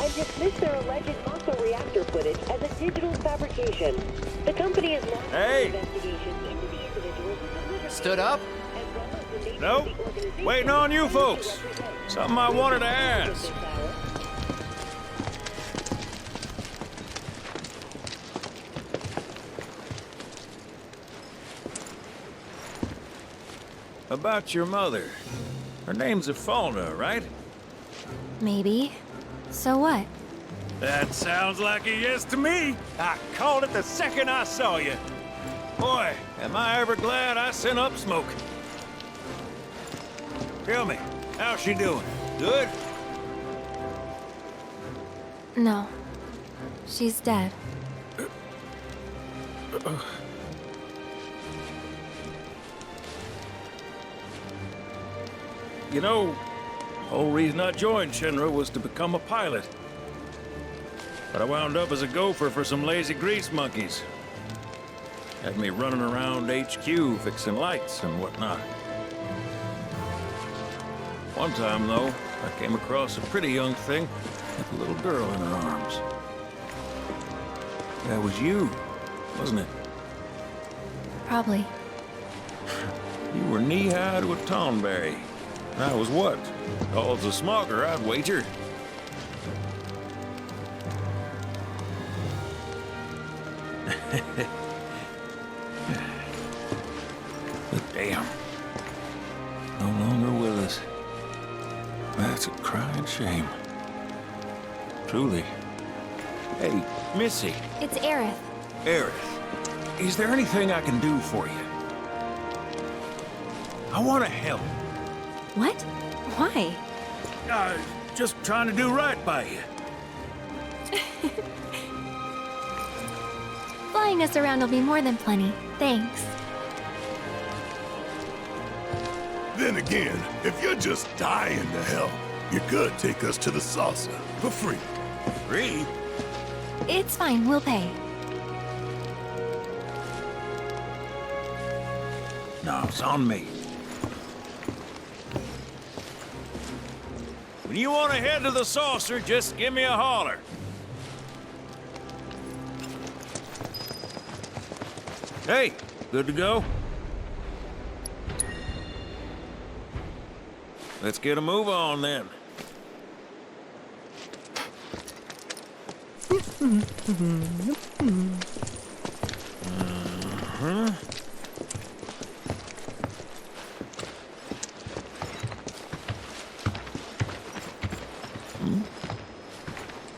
and dismissed their alleged muscle reactor footage as a digital fabrication. The company is launching investigations into the individuals who Stood up? Nope. Waiting on you folks. Something I wanted to ask. About your mother. Her name's Ifalna, right? Maybe. So what? That sounds like a yes to me. I called it the second I saw you. Boy, am I ever glad I sent up smoke. Tell me, how's she doing? Good? No. She's dead. You know, the whole reason I joined Shinra was to become a pilot. But I wound up as a gopher for some lazy grease monkeys. Had me running around HQ fixing lights and whatnot. One time, though, I came across a pretty young thing with a little girl in her arms. That was you, wasn't it? Probably. You were knee-high to a tonberry. I was what? Tall as a smogger, I'd wager. But damn. No longer with us. That's a crying shame. Truly. Hey, Missy. It's Aerith. Aerith, is there anything I can do for you? I want to help. What? Why? Just trying to do right by you. Flying us around will be more than plenty. Thanks. Then again, if you're just dying to help, you could take us to the saucer for free. Free? It's fine, we'll pay. No, it's on me. When you want to head to the saucer, just give me a holler. Hey, good to go? Let's get a move on then.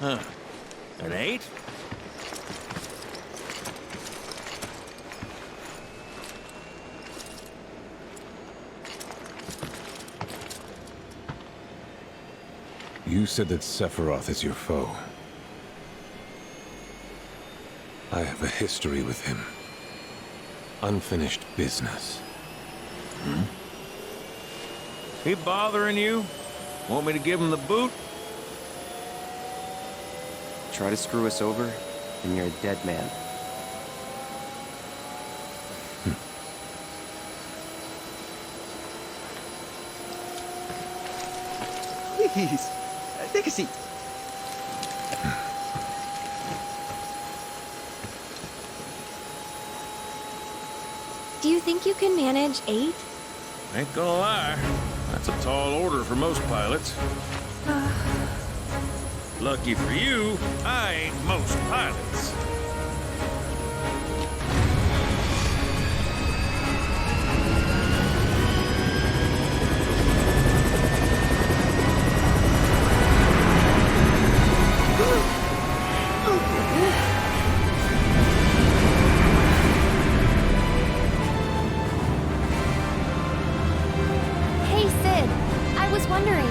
Huh. An 8? You said that Sephiroth is your foe. I have a history with him. Unfinished business. He bothering you? Want me to give him the boot? Try to screw us over, and you're a dead man. Please, take a seat. Do you think you can manage 8? Ain't gonna lie. That's a tall order for most pilots. Lucky for you, I ain't most pilots. Hey, Sid. I was wondering,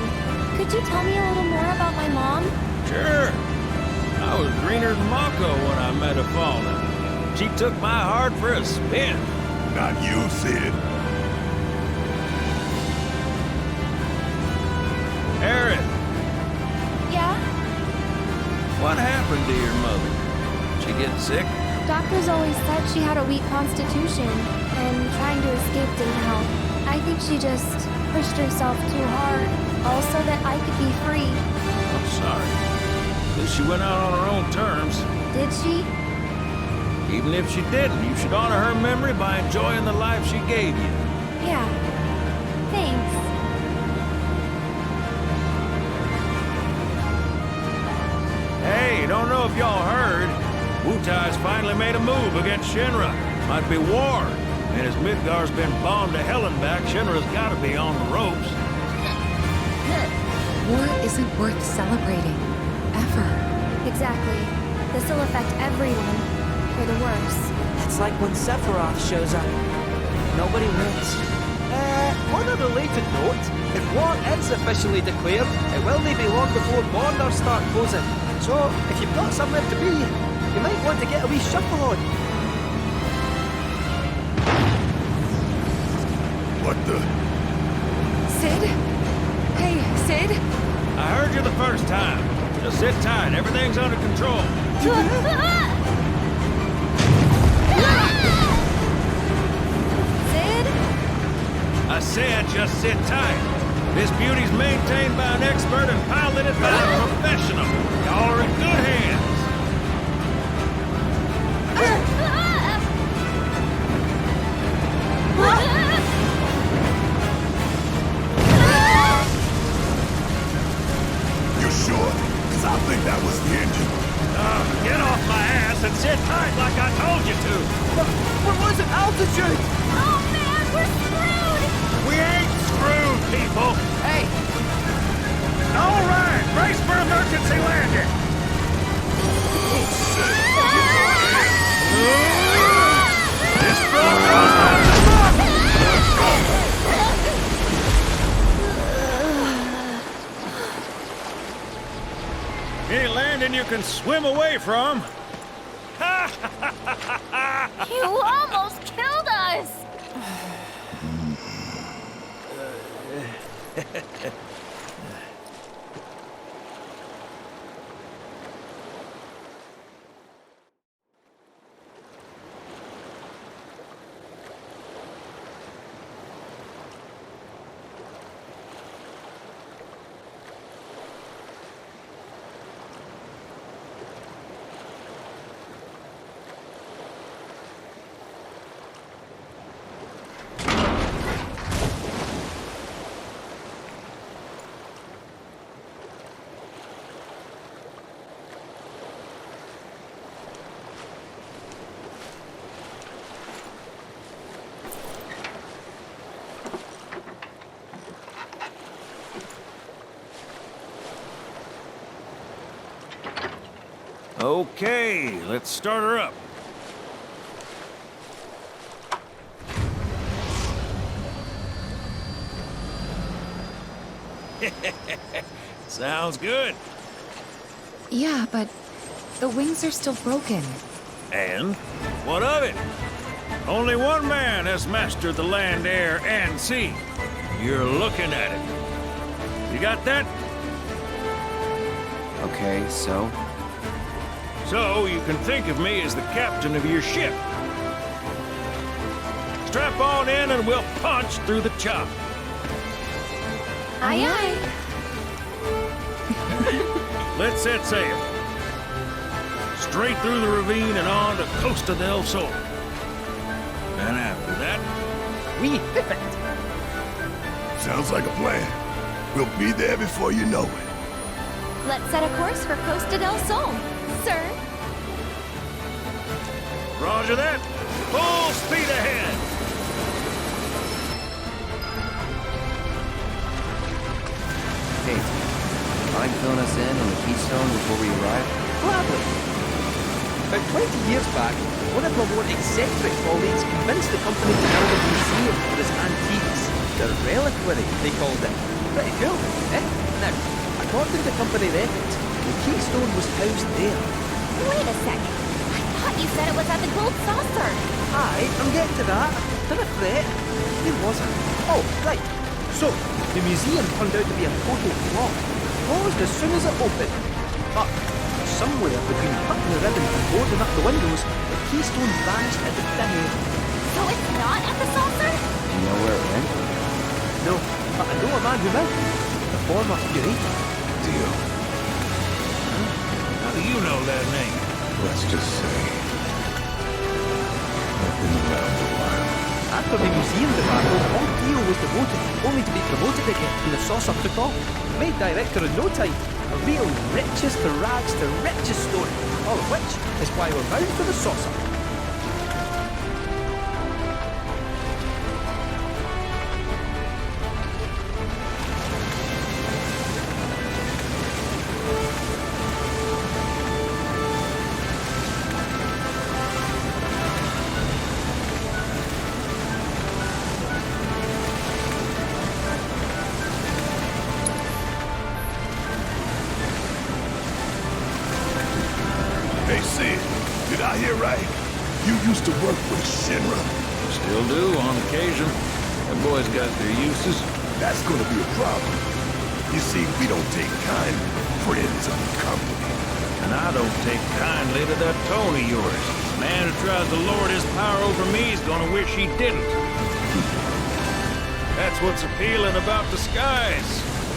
could you tell me a little more about my mom? Sure. I was greener than Mako when I met Ifalna. She took my heart for a spin. Not you, Sid. Aerith, Yeah? what happened to your mother? She get sick? Doctors always said she had a weak constitution, and trying to escape didn't help. I think she just pushed herself too hard, all so that I could be free. I'm sorry. suppose she went out on her own terms. Did she? Even if she didn't, you should honor her memory by enjoying the life she gave you. Yeah. Thanks. Hey, don't know if y'all heard. Wutai's finally made a move against Shinra. Might be war. And as Midgar's been bombed to hell and back, Shinra's gotta be on the ropes. War isn't worth celebrating. Ever. Exactly. This'll affect everyone. For the worse. It's like when Sephiroth shows up. Nobody wins. On a related note, if war is officially declared, it will not be long before borders start closing. So, if you've got somewhere to be, you might want to get a wee shuffle on. What the? Sid? Hey, Sid? I heard you the first time. Just sit tight, everything's under control. Sid? I said just sit tight. This beauty's maintained by an expert and piloted by a professional. Y'all are in good hands. You sure? Because I think that was the engine. Get off my ass and sit tight like I told you to. What was it? Altitude! Oh man, we're screwed! We ain't screwed, people. Hey! All right, brace for emergency landing. This front goes Any landing you can swim away from. You almost killed us! Okay, let's start her up. Sounds good. Yeah, but the wings are still broken. And what of it? Only one man has mastered the land, air, and sea. You're looking at it. You got that? Okay, so? So you can think of me as the captain of your ship. Strap on in and we'll punch through the chop. Aye, aye. Let's set sail. Straight through the ravine and on to Costa del Sol. And after that, We pivot. Sounds like a plan. We'll be there before you know it. Let's set a course for Costa del Sol, sir. Roger that. Full speed ahead. Hey, mind filling us in on the Keystone before we arrive? Gladly. About 20 years back, one of the more eccentric colleagues convinced the company to build a museum for his antiques. The reliquary, they called it. Pretty cool, eh? Now, according to company records, the Keystone was housed there. Wait a second. I thought you said it was at the Gold Saucer. Aye, I'm getting to that. Don't fret. It wasn't. Oh, right. So, the museum turned out to be a total flop. Closed as soon as it opened. But, somewhere between cutting the ribbon and boarding up the windows, the Keystone vanished into thin air. So it's not at the saucer? You know where it went? No, but I know a man who will. The former curator. Deal. you know that name? Let's just say I've been around a while. After the museum debacle, all Theo was demoted, only to be promoted again when the saucer took off. Made director in no time. A real riches to rags to riches story. All of which is why we're bound for the saucer. Hey, Sid, did I hear right? You used to work with Shinra? Still do, on occasion. Them boys got their uses. That's gonna be a problem. You see, we don't take kindly to friends of the company. And I don't take kindly to that tone of yours. The man who tries to lord his power over me is gonna wish he didn't. That's what's appealing about the skies.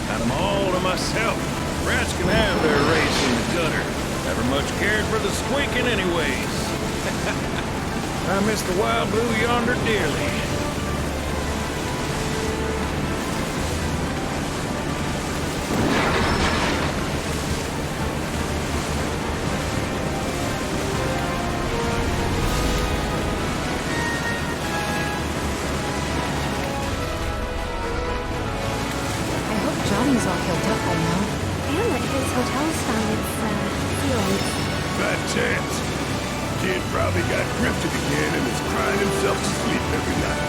Got them all to myself. Rats can have their race in the gutter. Never much cared for the squeaking anyways. I miss the wild blue yonder dearly. I hope Johnny's all healed up by now. And that his hotel's found its, ceilings. Bad chance. Kid probably got drifted again and is crying himself to sleep every night.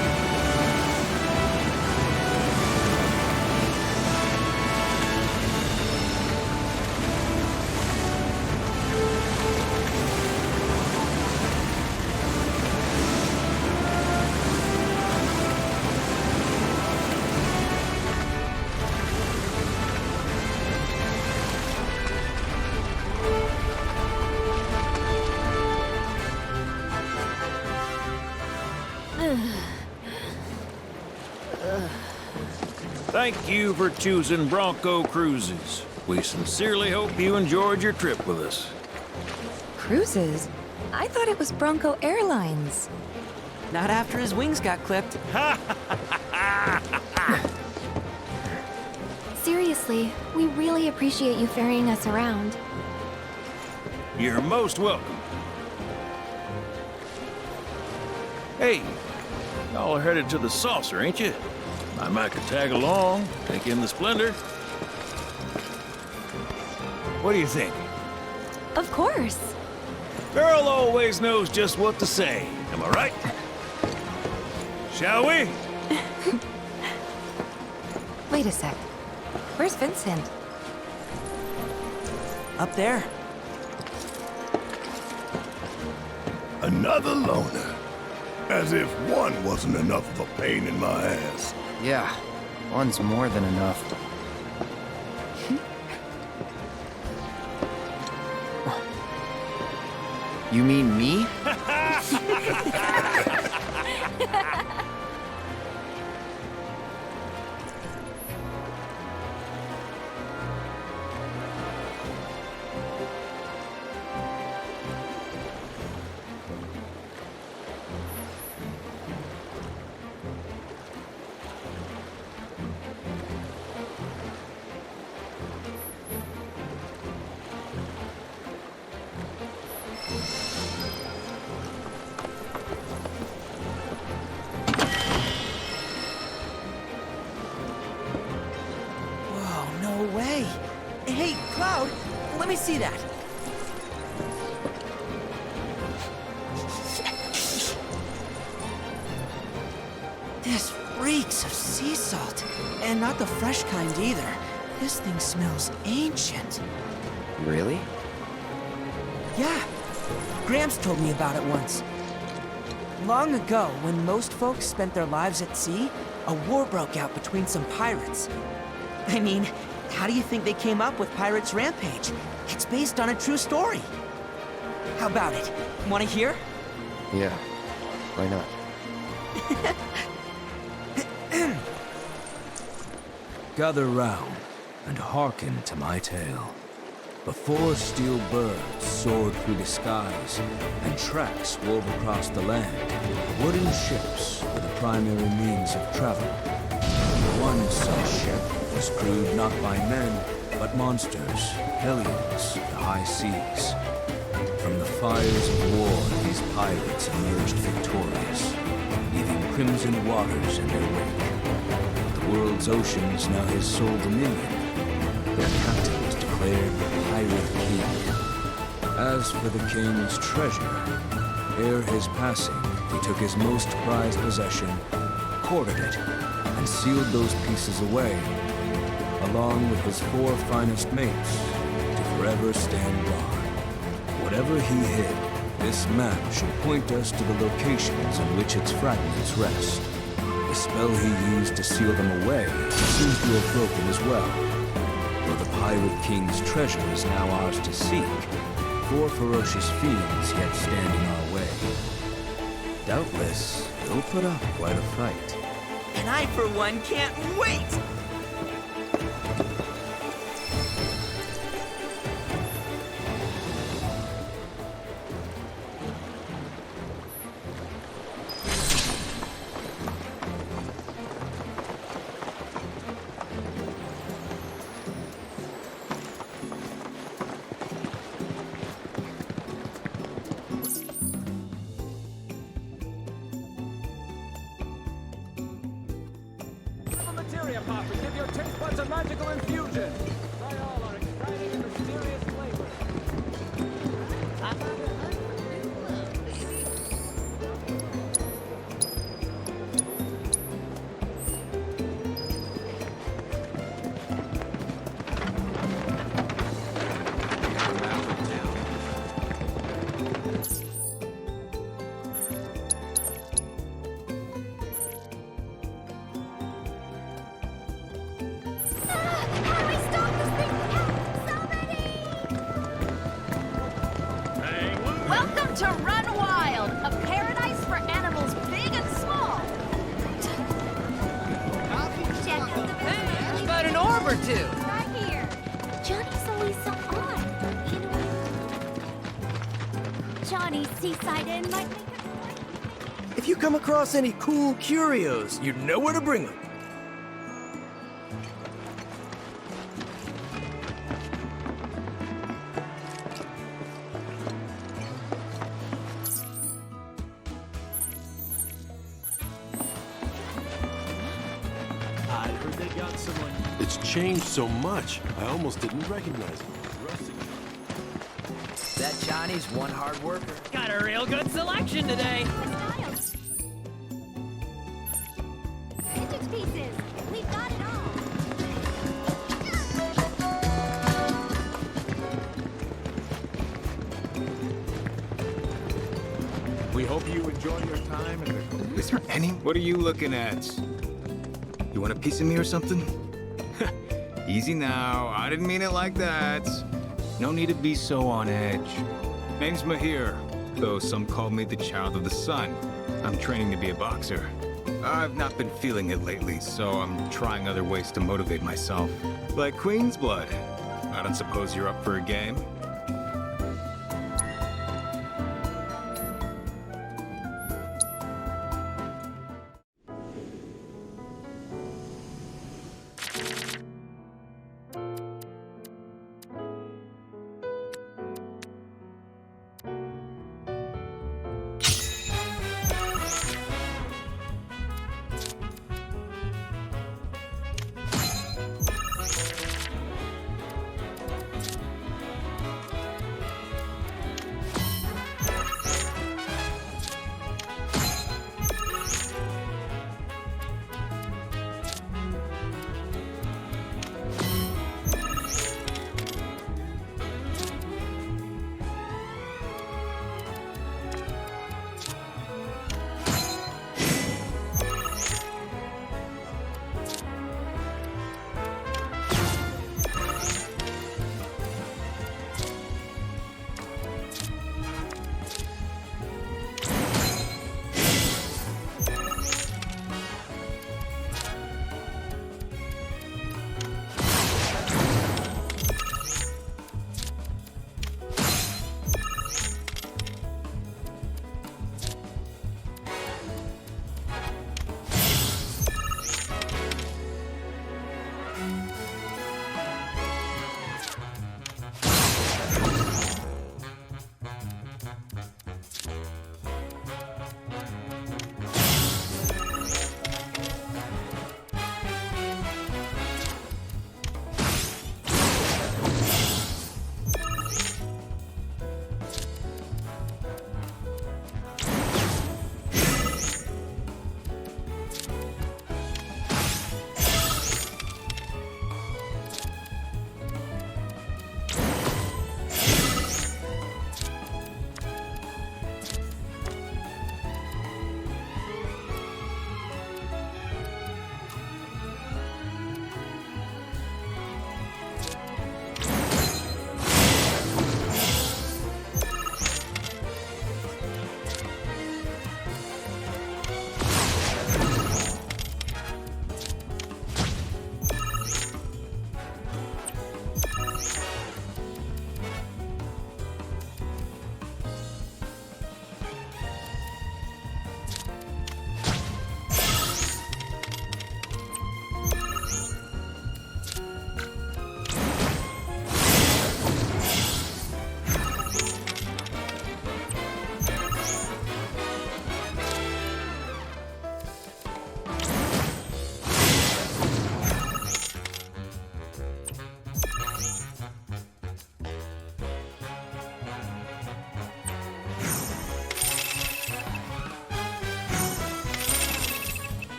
Thank you for choosing Bronco Cruises. We sincerely hope you enjoyed your trip with us. Cruises? I thought it was Bronco Airlines. Not after his wings got clipped. Seriously, we really appreciate you ferrying us around. You're most welcome. Hey, y'all are headed to the saucer, ain't you? I might could tag along, take in the splendor. What do you think? Of course. Girl always knows just what to say. Am I right? Shall we? Wait a sec. Where's Vincent? Up there. Another loner. As if one wasn't enough of a pain in my ass. Yeah, one's more than enough. You mean me? Whoa, no way. Hey, Cloud, let me see that. This reeks of sea salt. And not the fresh kind either. This thing smells ancient. Really? Yeah. Gramps told me about it once. Long ago, when most folks spent their lives at sea, a war broke out between some pirates. I mean, how do you think they came up with Pirates Rampage? It's based on a true story. How about it? Want to hear? Yeah. Why not? Gather round and hearken to my tale. Before steel birds soared through the skies and tracks wove across the land, wooden ships were the primary means of travel. One such ship was crewed not by men, but monsters, hellions, the high seas. From the fires of war, these pirates emerged victorious, leaving crimson waters in their wake. The world's oceans now his sole dominion. Their captain was declared Pirate King. As for the king's treasure, ere his passing, he took his most prized possession, corded it, and sealed those pieces away, along with his 4 finest mates, to forever stand guard. Whatever he hid, this map should point us to the locations on which its fragments rest. The spell he used to seal them away seems to have broken as well. Though the Pirate King's treasure is now ours to seek, 4 ferocious fiends yet stand in our way. Doubtless, they'll put up quite a fight. And I, for one, can't wait! Give your taste buds a magical infusion. Try all our exciting and mysterious flavors. Welcome to Run Wild, a paradise for animals big and small. Hey, about an orb or two. Right here. Johnny's always so odd. You know, Johnny's Seaside Inn might make it. If you come across any cool curios, you know where to bring them. I heard they got someone. It's changed so much, I almost didn't recognize him. That Johnny's one hard worker. Got a real good selection today. Vintage pieces. We've got it all. We hope you enjoy your time in the... Is there any... What are you looking at? You want a piece of me or something? Easy now. I didn't mean it like that. No need to be so on edge. Name's Mahir, though some call me the child of the sun. I'm training to be a boxer. I've not been feeling it lately, so I'm trying other ways to motivate myself. Like Queen's blood. I don't suppose you're up for a game?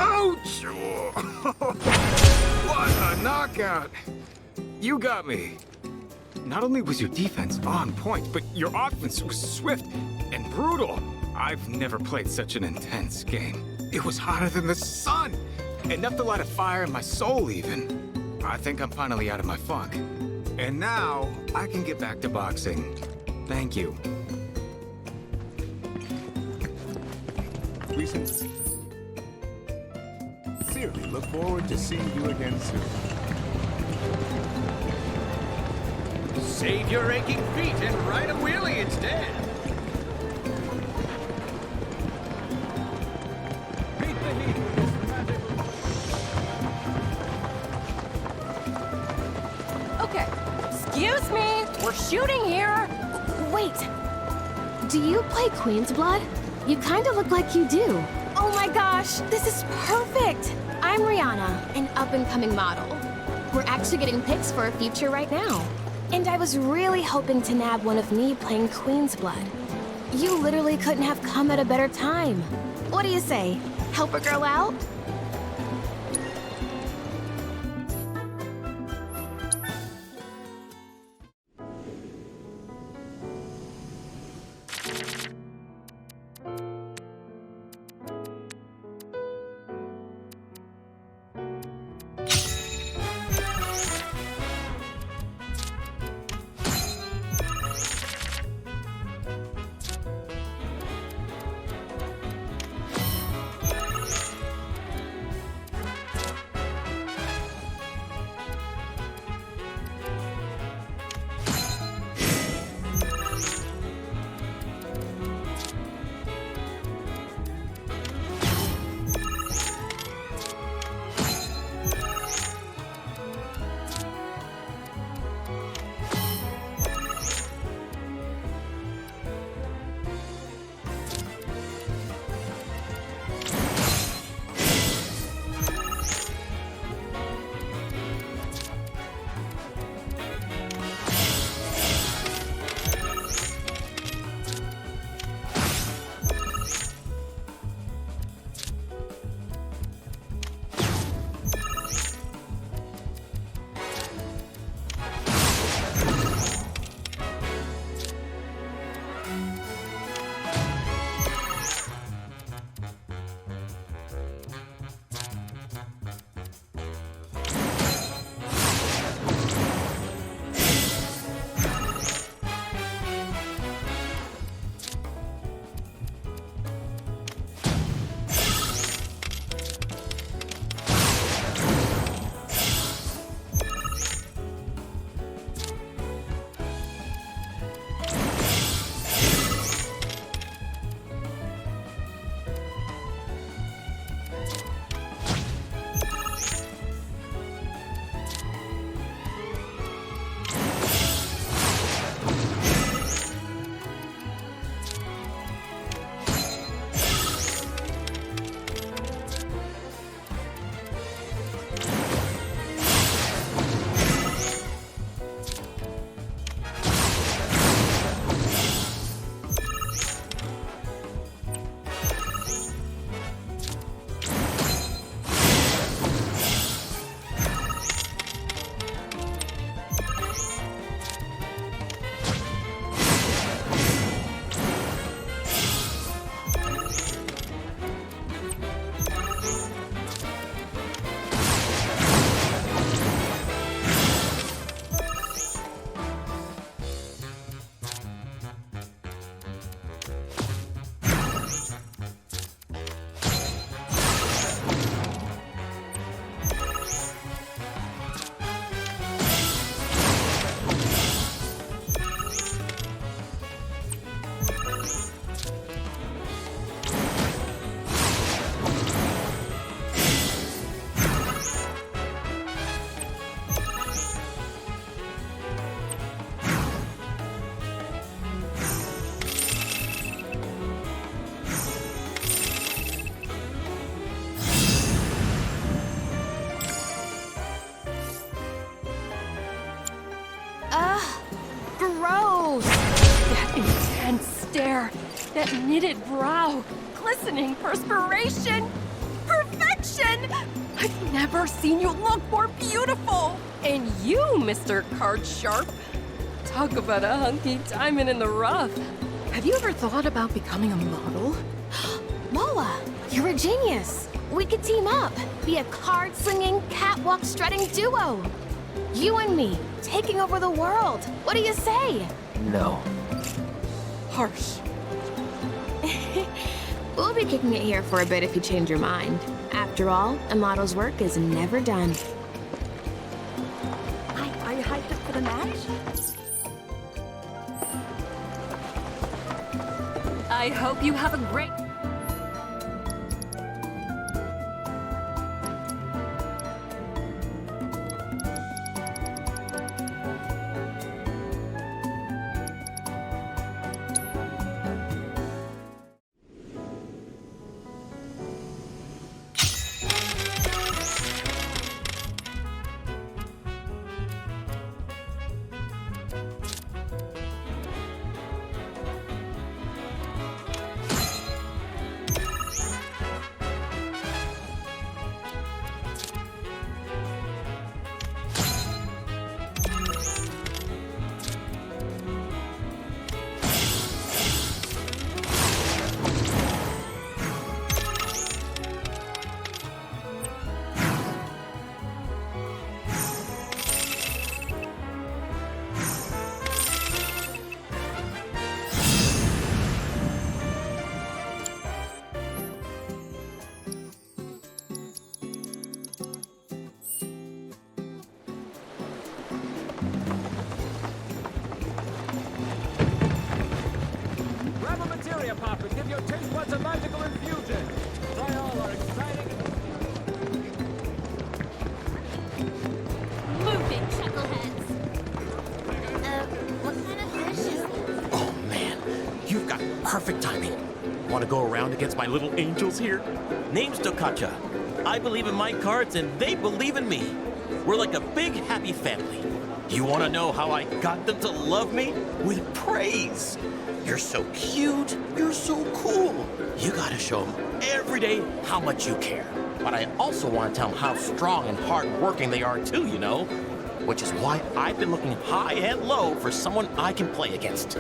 Ouch! What a knockout! You got me. Not only was your defense on point, but your offense was swift and brutal. I've never played such an intense game. It was hotter than the sun. Enough to light a fire in my soul, even. I think I'm finally out of my funk. And now, I can get back to boxing. Thank you. We sincerely look forward to seeing you again soon. Save your aching feet and ride a wheelie instead. Beat the heat with this magic. Okay, excuse me. We're shooting here. Wait. Do you play Queen's Blood? You kind of look like you do. Oh my gosh, this is perfect. I'm Rihanna, an up-and-coming model. We're actually getting pics for a feature right now. And I was really hoping to nab one of me playing Queen's Blood. You literally couldn't have come at a better time. What do you say? Help a girl out? stare, that knitted brow, glistening perspiration. Perfection! perfection! I've never seen you look more beautiful! And you, Mr. Card Sharp. Talk about a hunky diamond in the rough. Have you ever thought about becoming a model? Moa, you're a genius. We could team up, be a card-slinging, catwalk-strutting duo. You and me, taking over the world. What do you say? No. Harsh. We'll be kicking it here for a bit if you change your mind. After all, a model's work is never done. Are you hyped up for the match? I hope you have a great... Grab a materia pop and give your taste buds a magical infusion. Try all our exciting... Move it, chuckleheads. What kind of fish is this? Oh, man. You've got perfect timing. Want to go around against my little angels here? Name's Dokkacha. I believe in my cards, and they believe in me. We're like a big, happy family. Do you want to know how I got them to love me? With praise. You're so cute. You're so cool. You gotta show them every day how much you care. But I also want to tell them how strong and hard-working they are too, you know? Which is why I've been looking high and low for someone I can play against.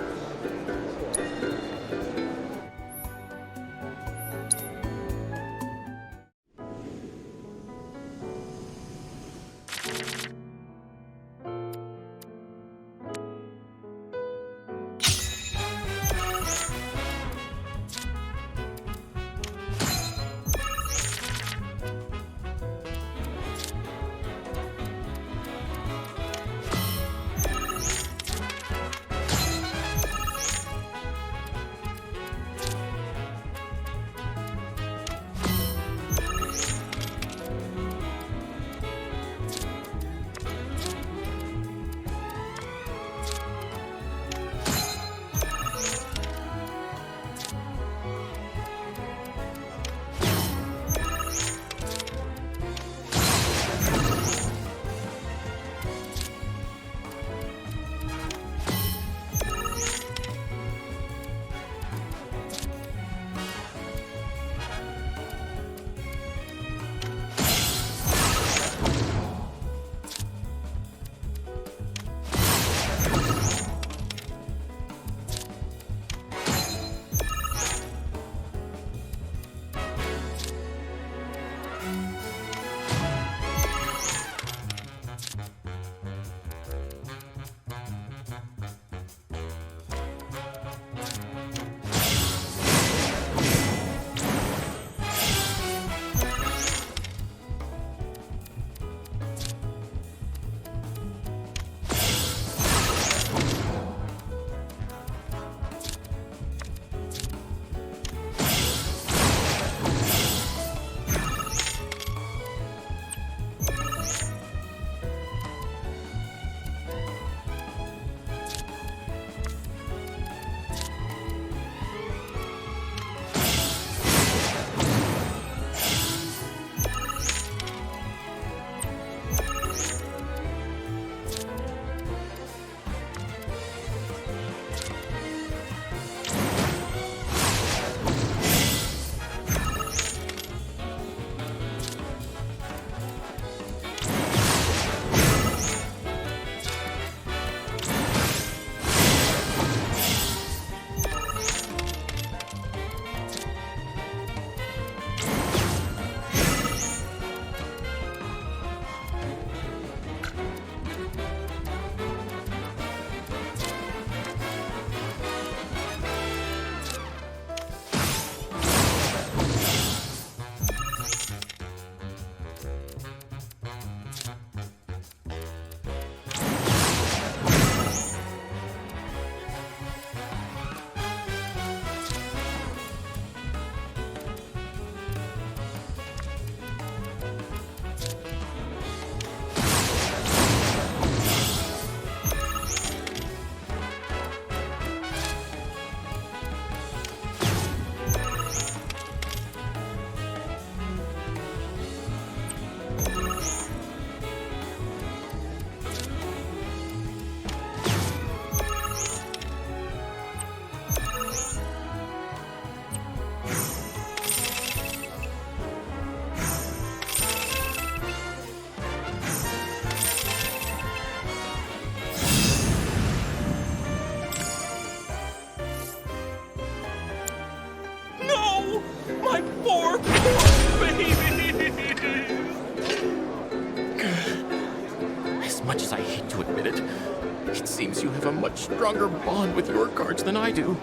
much stronger bond with your cards than I do.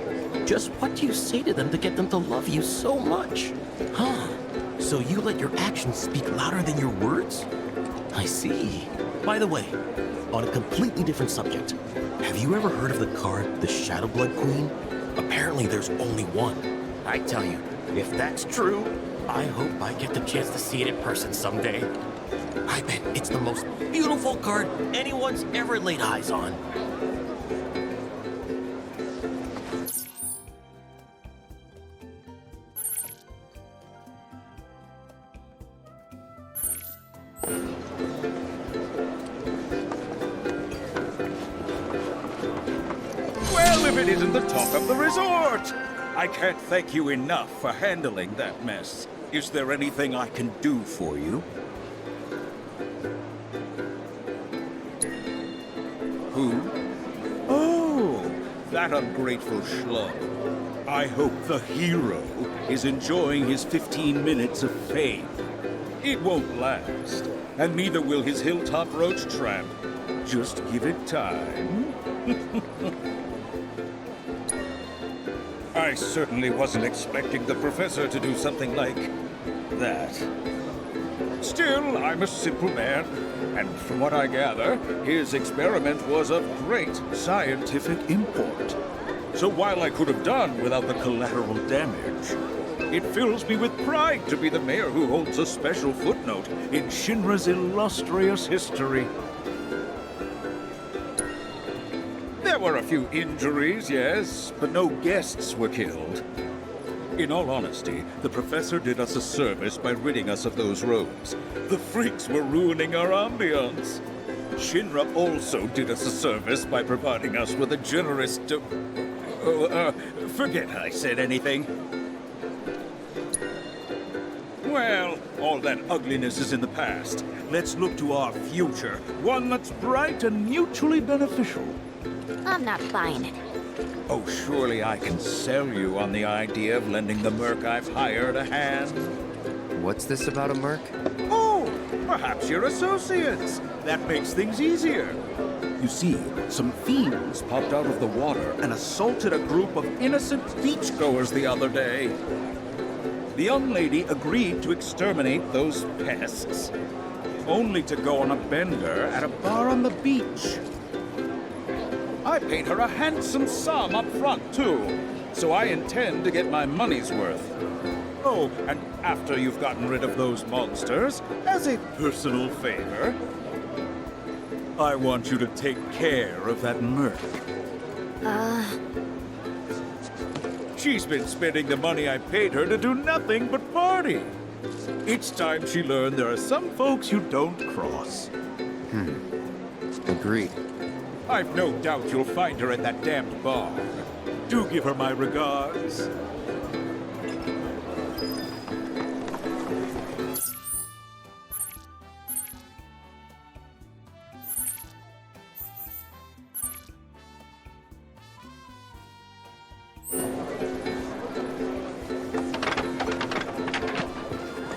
Just what do you say to them to get them to love you so much? Huh. So you let your actions speak louder than your words? I see. By the way, on a completely different subject, have you ever heard of the card, the Shadow Blood Queen? Apparently there's only one. I tell you, if that's true, I hope I get the chance to see it in person someday. I bet it's the most beautiful card anyone's ever laid eyes on. Well, if it isn't the talk of the resort! I can't thank you enough for handling that mess. Is there anything I can do for you? Who? Oh, that ungrateful schlub. I hope the hero is enjoying his 15 minutes of fame. It won't last, and neither will his hilltop roach tramp. Just give it time. I certainly wasn't expecting the professor to do something like that. Still, I'm a simple man, and from what I gather, his experiment was of great scientific import. So while I could have done without the collateral damage, it fills me with pride to be the mayor who holds a special footnote in Shinra's illustrious history. There were a few injuries, yes, but no guests were killed. In all honesty, the professor did us a service by ridding us of those robes. The freaks were ruining our ambiance. Shinra also did us a service by providing us with a generous forget I said anything. Well, all that ugliness is in the past. Let's look to our future, one that's bright and mutually beneficial. I'm not buying it. Oh, surely I can sell you on the idea of lending the merc I've hired a hand. What's this about a merc? Oh, perhaps you're associates. That makes things easier. You see, some fiends popped out of the water and assaulted a group of innocent beachgoers the other day. The young lady agreed to exterminate those pests, only to go on a bender at a bar on the beach. I paid her a handsome sum up front, too, so I intend to get my money's worth. Oh, and after you've gotten rid of those monsters, as a personal favor, I want you to take care of that merc. She's been spending the money I paid her to do nothing but party. It's time she learned there are some folks you don't cross. Agreed. I've no doubt you'll find her at that damned bar. Do give her my regards.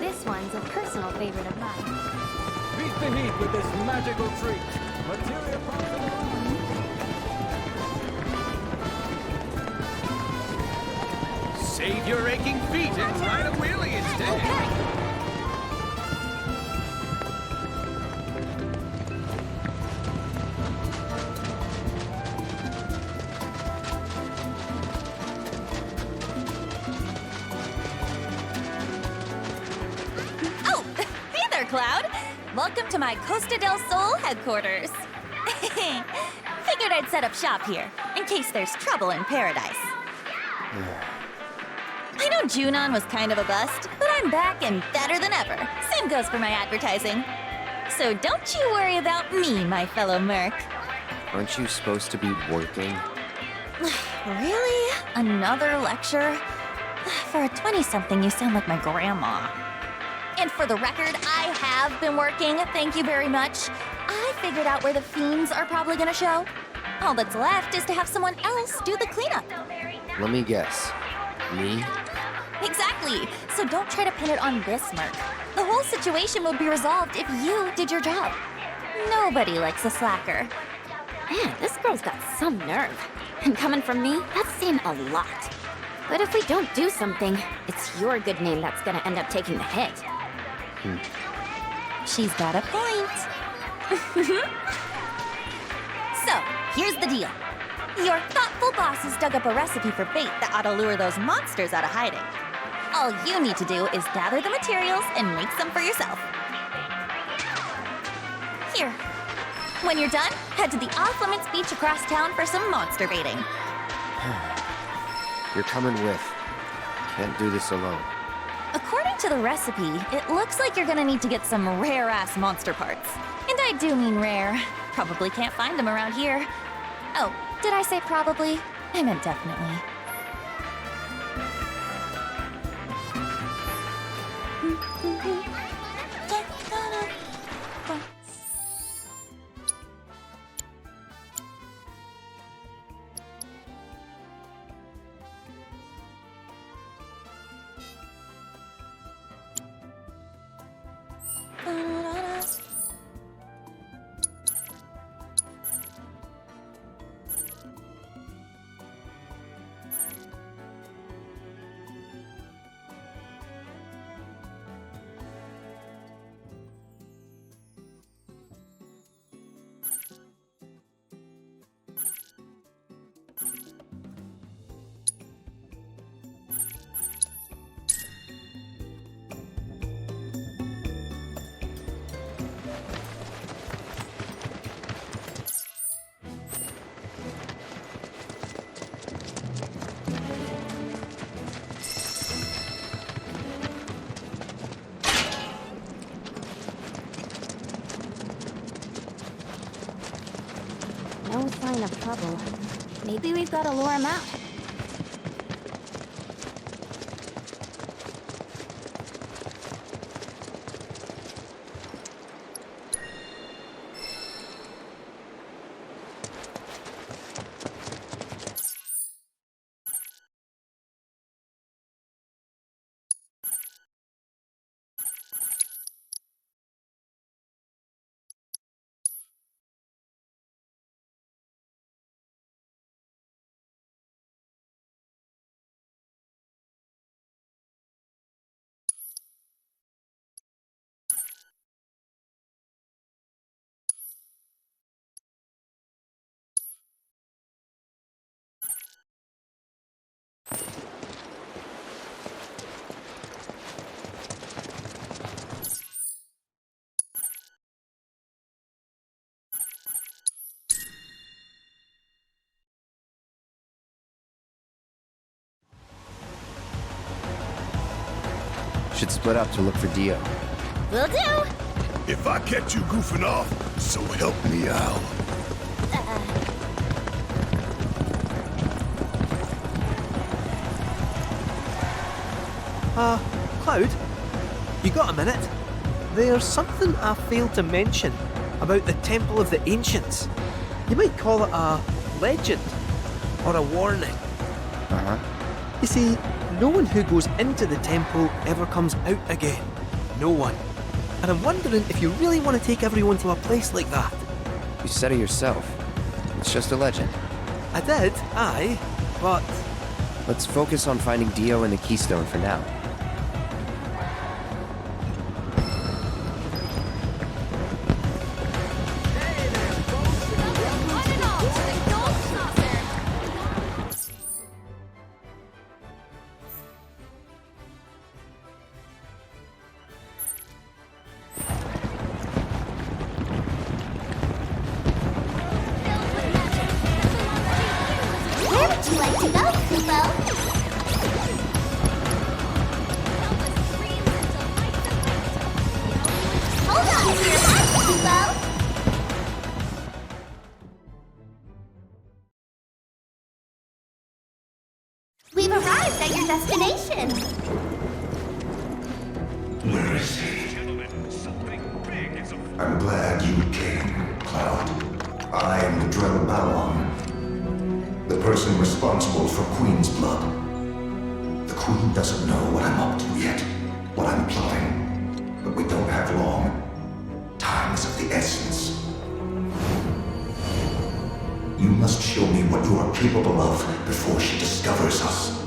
This one's a personal favorite of mine. Beat the heat with this magical treat. Materia possible. Save your aching feet and ride a wheelie instead. Oh, hey there, Cloud. Welcome to my Costa del Sol headquarters. Figured I'd set up shop here, in case there's trouble in paradise. I know Junon was kind of a bust, but I'm back and better than ever. Same goes for my advertising. So don't you worry about me, my fellow merc. Aren't you supposed to be working? Really? Another lecture? For a 20-something, you sound like my grandma. And for the record, I have been working, thank you very much. I figured out where the fiends are probably gonna show. All that's left is to have someone else do the cleanup. Let me guess. Me? Exactly. So don't try to pin it on this merc. The whole situation would be resolved if you did your job. Nobody likes a slacker. Man, this girl's got some nerve. And coming from me, that's saying a lot. But if we don't do something, it's your good name that's gonna end up taking the hit. She's got a point. So, here's the deal. Your thoughtful bosses dug up a recipe for bait that ought to lure those monsters out of hiding. All you need to do is gather the materials and make some for yourself. Here. When you're done, head to the off-limits beach across town for some monster baiting. You're coming with. Can't do this alone. According to the recipe, it looks like you're gonna need to get some rare-ass monster parts. And I do mean rare. Probably can't find them around here. Oh, did I say probably? I meant definitely. No sign of trouble. Maybe we've got to lure him out. Should split up to look for Dio. Will do! If I catch you goofing off, so help me out. Cloud? You got a minute? There's something I failed to mention about the Temple of the Ancients. You might call it a legend, or a warning. Uh-huh. You see, no one who goes into the temple ever comes out again. No one. And I'm wondering if you really want to take everyone to a place like that. You said it yourself. It's just a legend. I did, aye, but... Let's focus on finding Dio and the Keystone for now. We've arrived at your destination! Where is he? I'm glad you came, Cloud. I am the Drell Balon, the person responsible for Queen's blood. The Queen doesn't know what I'm up to yet, what I'm plotting. But we don't have long. Time is of the essence. capable of before she discovers us.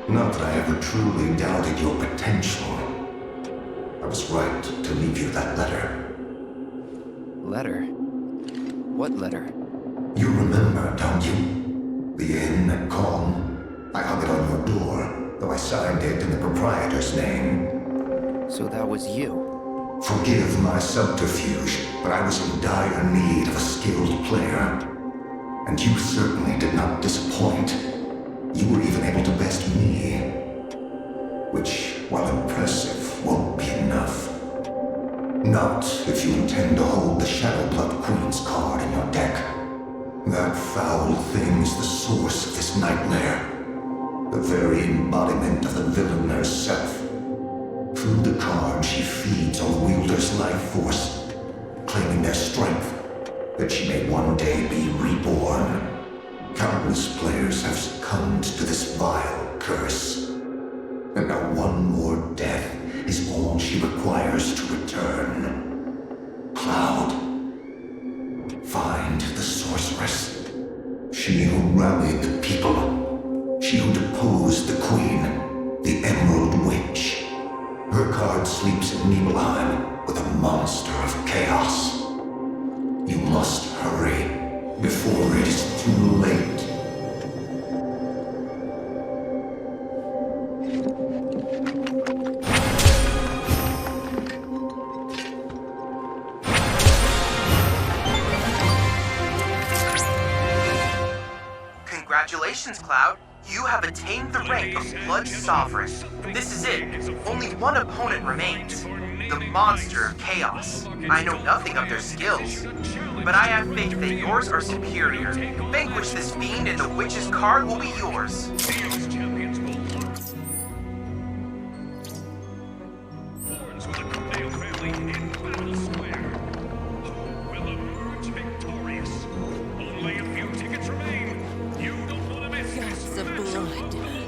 Not that I ever truly doubted your potential. I was right to leave you that letter. Letter? What letter? You remember, don't you? The inn at Calm. I hung it on your door, though I signed it in the proprietor's name. So that was you? Forgive my subterfuge, but I was in dire need of a skilled player. And you certainly did not disappoint. You were even able to best me. Which, while impressive, won't be enough. Not if you intend to hold the Shadowblood Queen's card in your deck. That foul thing's the source of this nightmare. The very embodiment of the villain herself. Through the card, she feeds on the wielder's life force, claiming their strength, that she may one day be reborn. Countless players have succumbed to this vile curse. And now one more death is all she requires to return. Cloud. She who deposed the Queen, the Emerald Witch. Her card sleeps in Nibelheim with a monster of chaos. You must hurry before it is too late. Congratulations, Cloud. You have attained the rank of Blood Sovereign. This is it. Only one opponent remains. The Monster of Chaos. I know nothing of their skills, but I have faith that yours are superior. Vanquish this fiend and the Witch's card will be yours.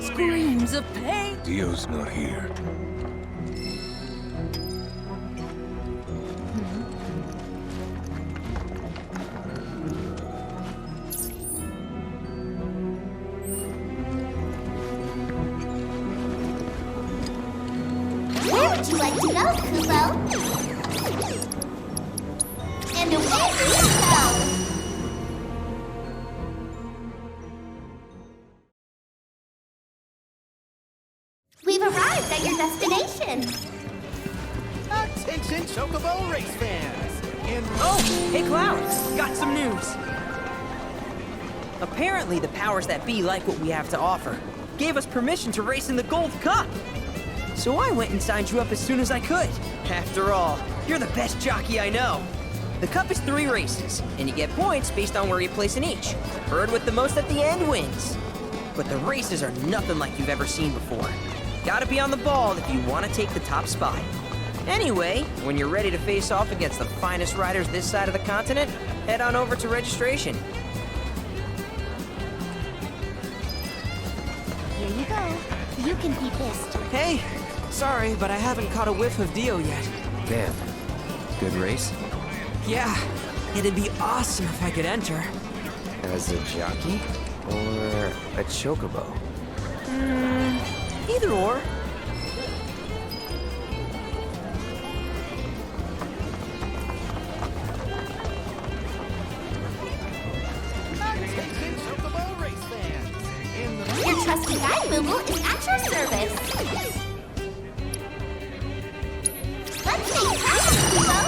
Screams of pain. Dio's not here. Where would you like to go, Kubo? And away we go! We've arrived at your destination. Attention, Chocobo race fans! Oh, hey Cloud, got some news. Apparently the powers that be like what we have to offer. Gave us permission to race in the Gold Cup. So I went and signed you up as soon as I could. After all, you're the best jockey I know. The Cup is 3 races, and you get points based on where you place in each. Bird with the most at the end wins. But the races are nothing like you've ever seen before. Gotta be on the ball if you want to take the top spot. Anyway, when you're ready to face off against the finest riders this side of the continent, head on over to registration. Here you go. You can be pissed. Hey, sorry, but I haven't caught a whiff of Dio yet. Damn. Good race? Yeah, it'd be awesome if I could enter. As a jockey? Or a chocobo? Either or. Your trusty guide, Moogle, is at your service. Let's make practice, Kubo.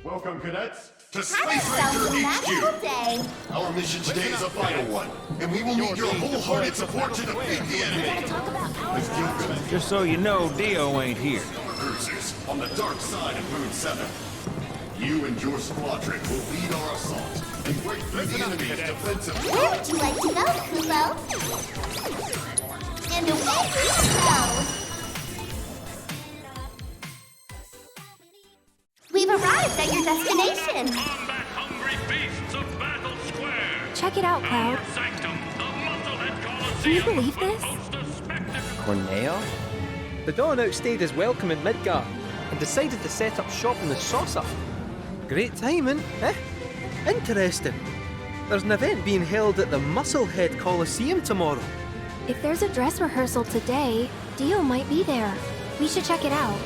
Welcome, cadets, to Have Space yourselves a Ranger magical HQ. day. Our mission today is a vital one, and we will need your wholehearted support to defeat the enemy. Let's do good. Just so you know, Dio ain't here. Cruisers on the dark side of Moon 7. You and your squadron will lead our assault and break through the enemy's defensive. Where would you like to go, Kubo? And away we go. We've arrived at your destination. Check it out, Cloud. Can you believe this? Corneo? The Dawn outstayed his welcome in Midgard and decided to set up shop in the Saucer. Great timing, eh? Interesting. There's an event being held at the Musclehead Coliseum tomorrow. If there's a dress rehearsal today, Dio might be there. We should check it out.